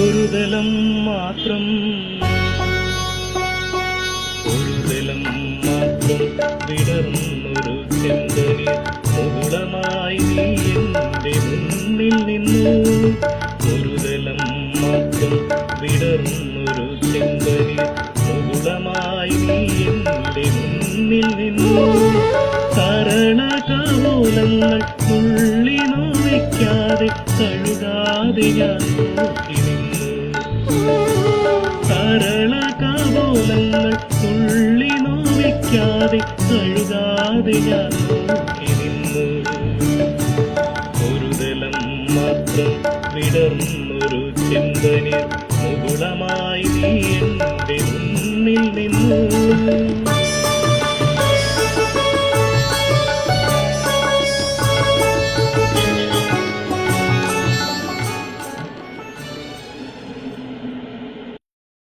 ഒരു ദലം മാത്രം വിടർന്നൊരു ചെമ്പനി മുകുളമായി നീ എന്റെ മുന്നിൽ നിന്നു. ഒരു ദലം മാത്രം വിടർന്നൊരു ചെമ്പനി മുകുളമായി നീ എന്റെ മുന്നിൽ നിന്നു. കരണകപോലങ്ങൾ തുള്ളി നോവിക്കാതെ കഴുകാതെ ഞാൻ നോക്കി നിന്നു. കരണകപോലങ്ങൾ തുള്ളി നോവിക്കാതെ കഴുകാതെ ഞാൻ നോക്കി നിന്നു. ഒരു ദലം മാത്രം വിടർന്നൊരു ചെമ്പനി മുകുളമായി നീ എന്റെ മുന്നിൽ നിന്നു.